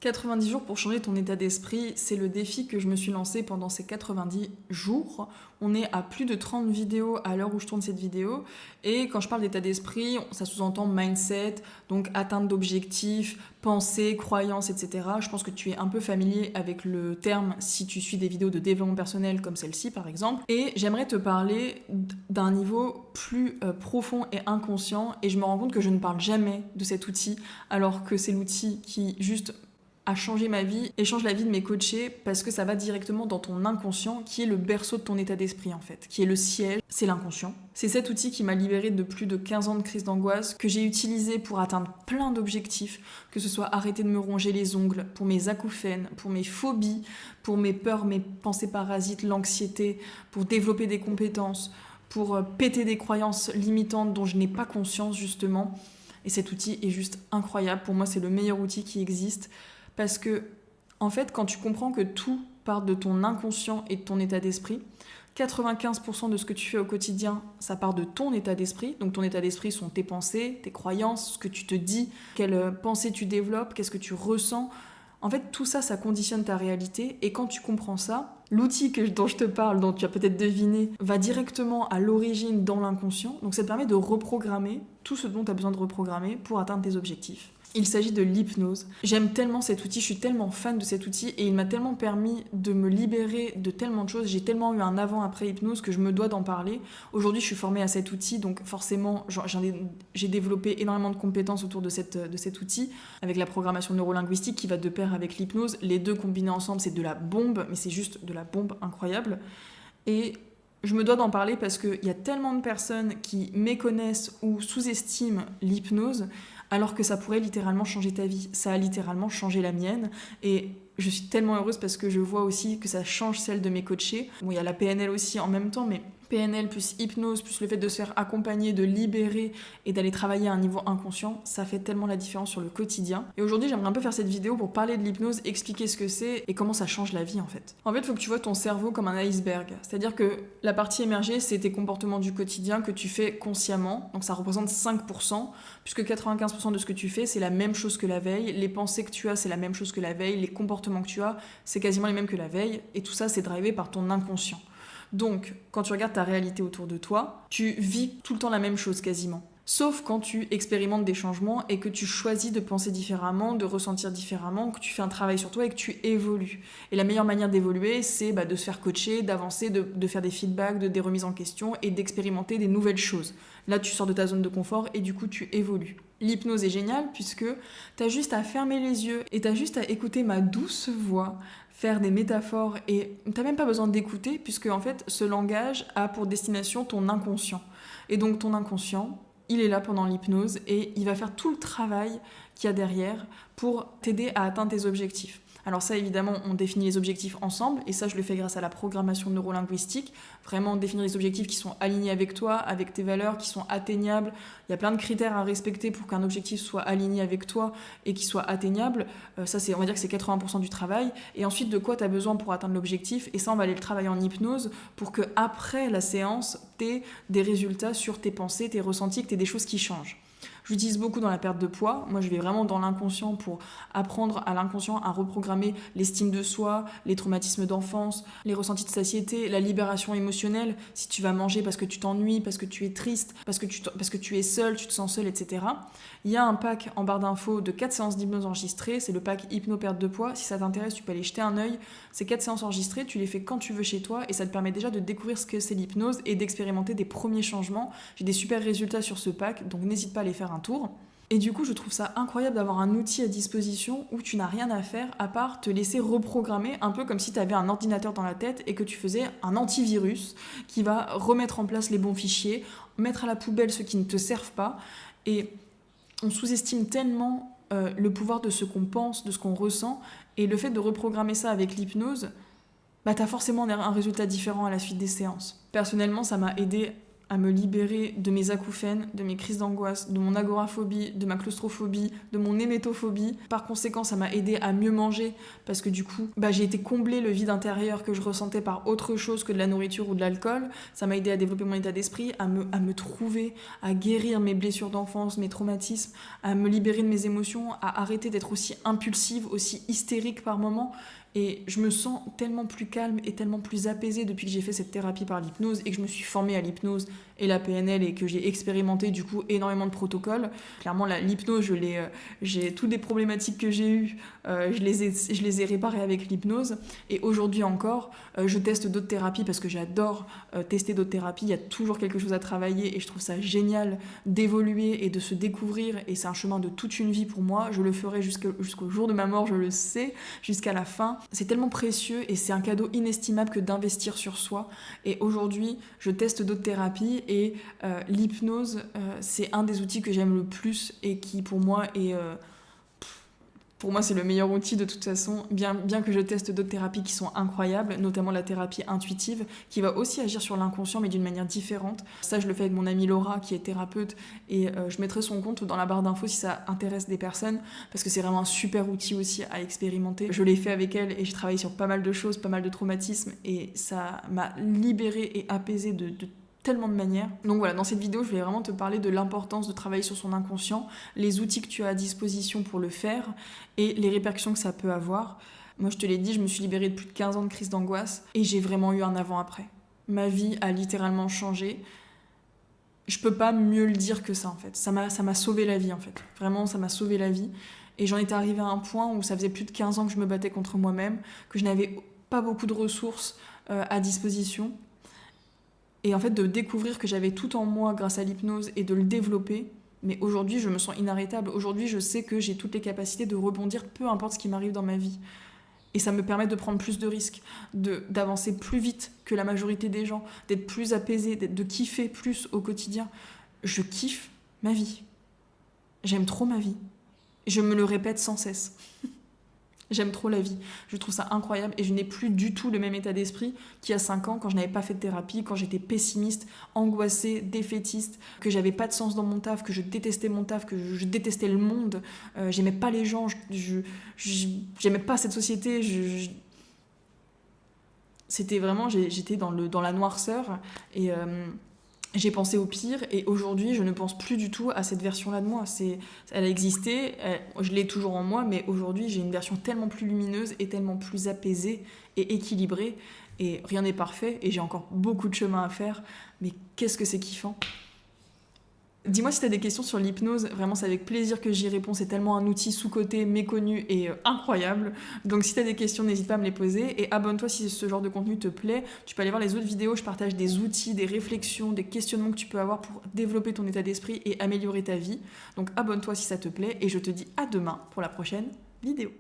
90 jours pour changer ton état d'esprit, c'est le défi que je me suis lancé pendant ces 90 jours. On est à plus de 30 vidéos à l'heure où je tourne cette vidéo. Et quand je parle d'état d'esprit, ça sous-entend mindset, donc atteinte d'objectifs, pensée, croyances, etc. Je pense que tu es un peu familier avec le terme si tu suis des vidéos de développement personnel comme celle-ci par exemple. Et j'aimerais te parler d'un niveau plus profond et inconscient. Et je me rends compte que je ne parle jamais de cet outil alors que c'est l'outil qui juste a changé ma vie et change la vie de mes coachés parce que ça va directement dans ton inconscient qui est le berceau de ton état d'esprit en fait, qui est le siège, c'est l'inconscient. C'est cet outil qui m'a libérée de plus de 15 ans de crise d'angoisse que j'ai utilisé pour atteindre plein d'objectifs, que ce soit arrêter de me ronger les ongles, pour mes acouphènes, pour mes phobies, pour mes peurs, mes pensées parasites, l'anxiété, pour développer des compétences, pour péter des croyances limitantes dont je n'ai pas conscience justement. Et cet outil est juste incroyable. Pour moi, c'est le meilleur outil qui existe. Parce que, en fait, quand tu comprends que tout part de ton inconscient et de ton état d'esprit, 95% de ce que tu fais au quotidien, ça part de ton état d'esprit. Donc ton état d'esprit sont tes pensées, tes croyances, ce que tu te dis, quelles pensées tu développes, qu'est-ce que tu ressens. En fait, tout ça, ça conditionne ta réalité. Et quand tu comprends ça, l'outil dont je te parle, dont tu as peut-être deviné, va directement à l'origine dans l'inconscient. Donc ça te permet de reprogrammer tout ce dont tu as besoin de reprogrammer pour atteindre tes objectifs. Il s'agit de l'hypnose. J'aime tellement cet outil, je suis tellement fan de cet outil et il m'a tellement permis de me libérer de tellement de choses. J'ai tellement eu un avant-après hypnose que je me dois d'en parler. Aujourd'hui, je suis formée à cet outil, donc forcément, j'ai développé énormément de compétences autour de cet outil, avec la programmation neurolinguistique qui va de pair avec l'hypnose. Les deux combinés ensemble, c'est de la bombe, mais c'est juste de la bombe incroyable. Et je me dois d'en parler parce qu'il y a tellement de personnes qui méconnaissent ou sous-estiment l'hypnose, alors que ça pourrait littéralement changer ta vie. Ça a littéralement changé la mienne. Et je suis tellement heureuse parce que je vois aussi que ça change celle de mes coachés. Bon, il y a la PNL aussi en même temps, mais PNL plus hypnose, plus le fait de se faire accompagner, de libérer et d'aller travailler à un niveau inconscient, ça fait tellement la différence sur le quotidien. Et aujourd'hui, j'aimerais un peu faire cette vidéo pour parler de l'hypnose, expliquer ce que c'est et comment ça change la vie en fait. En fait, il faut que tu vois ton cerveau comme un iceberg. C'est-à-dire que la partie émergée, c'est tes comportements du quotidien que tu fais consciemment. Donc ça représente 5%, puisque 95% de ce que tu fais, c'est la même chose que la veille. Les pensées que tu as, c'est la même chose que la veille. Les comportements que tu as, c'est quasiment les mêmes que la veille. Et tout ça, c'est drivé par ton inconscient. Donc, quand tu regardes ta réalité autour de toi, tu vis tout le temps la même chose quasiment. Sauf quand tu expérimentes des changements et que tu choisis de penser différemment, de ressentir différemment, que tu fais un travail sur toi et que tu évolues. Et la meilleure manière d'évoluer, c'est de se faire coacher, d'avancer, de faire des feedbacks, des remises en question et d'expérimenter des nouvelles choses. Là, tu sors de ta zone de confort et du coup, tu évolues. L'hypnose est géniale puisque tu as juste à fermer les yeux et tu as juste à écouter ma douce voix, faire des métaphores et t'as même pas besoin d'écouter puisque en fait ce langage a pour destination ton inconscient. Et donc ton inconscient, il est là pendant l'hypnose et il va faire tout le travail qu'il y a derrière pour t'aider à atteindre tes objectifs. Alors ça, évidemment, on définit les objectifs ensemble, et ça, je le fais grâce à la programmation neurolinguistique. Vraiment définir les objectifs qui sont alignés avec toi, avec tes valeurs, qui sont atteignables. Il y a plein de critères à respecter pour qu'un objectif soit aligné avec toi et qu'il soit atteignable. Ça, on va dire que c'est 80% du travail. Et ensuite, de quoi tu as besoin pour atteindre l'objectif. Et ça, on va aller le travailler en hypnose pour qu'après la séance, tu aies des résultats sur tes pensées, tes ressentis, que tu aies des choses qui changent. J'utilise beaucoup dans la perte de poids. Moi, je vais vraiment dans l'inconscient pour apprendre à l'inconscient à reprogrammer l'estime de soi, les traumatismes d'enfance, les ressentis de satiété, la libération émotionnelle. Si tu vas manger parce que tu t'ennuies, parce que tu es triste, parce que tu es seul, tu te sens seul, etc. Il y a un pack en barre d'infos de 4 séances d'hypnose enregistrées. C'est le pack Hypno Perte de poids. Si ça t'intéresse, tu peux aller jeter un œil. Ces 4 séances enregistrées, tu les fais quand tu veux chez toi et ça te permet déjà de découvrir ce que c'est l'hypnose et d'expérimenter des premiers changements. J'ai des super résultats sur ce pack, donc n'hésite pas à aller faire un tour. Et du coup, je trouve ça incroyable d'avoir un outil à disposition où tu n'as rien à faire à part te laisser reprogrammer, un peu comme si tu avais un ordinateur dans la tête et que tu faisais un antivirus qui va remettre en place les bons fichiers, mettre à la poubelle ceux qui ne te servent pas. Et on sous-estime tellement le pouvoir de ce qu'on pense, de ce qu'on ressent, et le fait de reprogrammer ça avec l'hypnose, t'as forcément un résultat différent à la suite des séances. Personnellement, ça m'a aidé à me libérer de mes acouphènes, de mes crises d'angoisse, de mon agoraphobie, de ma claustrophobie, de mon hémétophobie. Par conséquent, ça m'a aidé à mieux manger parce que du coup, j'ai été combler le vide intérieur que je ressentais par autre chose que de la nourriture ou de l'alcool. Ça m'a aidé à développer mon état d'esprit, à me trouver, à guérir mes blessures d'enfance, mes traumatismes, à me libérer de mes émotions, à arrêter d'être aussi impulsive, aussi hystérique par moments. Et je me sens tellement plus calme et tellement plus apaisée depuis que j'ai fait cette thérapie par l'hypnose et que je me suis formée à l'hypnose et la PNL et que j'ai expérimenté du coup énormément de protocoles. Clairement, l'hypnose, j'ai toutes les problématiques que j'ai eues, je les ai réparées avec l'hypnose. Et aujourd'hui encore, je teste d'autres thérapies parce que j'adore tester d'autres thérapies. Il y a toujours quelque chose à travailler et je trouve ça génial d'évoluer et de se découvrir. Et c'est un chemin de toute une vie pour moi. Je le ferai jusqu'au jour de ma mort, je le sais, jusqu'à la fin. C'est tellement précieux et c'est un cadeau inestimable que d'investir sur soi. Et aujourd'hui, je teste d'autres thérapies et l'hypnose, c'est un des outils que j'aime le plus et qui pour moi est... Pour moi, c'est le meilleur outil de toute façon, bien que je teste d'autres thérapies qui sont incroyables, notamment la thérapie intuitive, qui va aussi agir sur l'inconscient, mais d'une manière différente. Ça, je le fais avec mon amie Laura, qui est thérapeute, et je mettrai son compte dans la barre d'infos si ça intéresse des personnes, parce que c'est vraiment un super outil aussi à expérimenter. Je l'ai fait avec elle, et j'ai travaillé sur pas mal de choses, pas mal de traumatismes, et ça m'a libérée et apaisée de tellement de manières. Donc voilà, dans cette vidéo, je voulais vraiment te parler de l'importance de travailler sur son inconscient, les outils que tu as à disposition pour le faire et les répercussions que ça peut avoir. Moi, je te l'ai dit, je me suis libérée de plus de 15 ans de crise d'angoisse et j'ai vraiment eu un avant-après. Ma vie a littéralement changé. Je peux pas mieux le dire que ça, en fait. Ça m'a sauvé la vie, en fait. Vraiment, ça m'a sauvé la vie. Et j'en étais arrivée à un point où ça faisait plus de 15 ans que je me battais contre moi-même, que je n'avais pas beaucoup de ressources à disposition. Et en fait, de découvrir que j'avais tout en moi grâce à l'hypnose et de le développer, mais aujourd'hui, je me sens inarrêtable. Aujourd'hui, je sais que j'ai toutes les capacités de rebondir, peu importe ce qui m'arrive dans ma vie. Et ça me permet de prendre plus de risques, d'avancer plus vite que la majorité des gens, d'être plus apaisée, de kiffer plus au quotidien. Je kiffe ma vie. J'aime trop ma vie. Je me le répète sans cesse. J'aime trop la vie, je trouve ça incroyable et je n'ai plus du tout le même état d'esprit qu'il y a 5 ans quand je n'avais pas fait de thérapie, quand j'étais pessimiste, angoissée, défaitiste, que j'avais pas de sens dans mon taf, que je détestais mon taf, que je détestais le monde, j'aimais pas les gens, j'aimais pas cette société, c'était vraiment, j'étais dans la noirceur et... j'ai pensé au pire et aujourd'hui je ne pense plus du tout à cette version-là de moi. Elle a existé, je l'ai toujours en moi, mais aujourd'hui j'ai une version tellement plus lumineuse et tellement plus apaisée et équilibrée. Et rien n'est parfait et j'ai encore beaucoup de chemin à faire, mais qu'est-ce que c'est kiffant. Dis-moi si tu as des questions sur l'hypnose, vraiment c'est avec plaisir que j'y réponds, c'est tellement un outil sous-coté, méconnu et incroyable. Donc si tu as des questions, n'hésite pas à me les poser et abonne-toi si ce genre de contenu te plaît. Tu peux aller voir les autres vidéos, je partage des outils, des réflexions, des questionnements que tu peux avoir pour développer ton état d'esprit et améliorer ta vie. Donc abonne-toi si ça te plaît et je te dis à demain pour la prochaine vidéo.